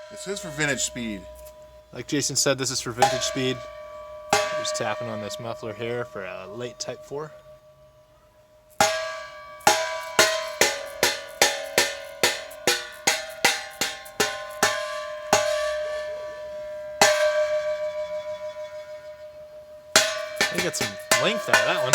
This is for vintage speed. Like Jason said, this is for vintage speed. Just tapping on this muffler here for a late Type 4. I get some length out of that one.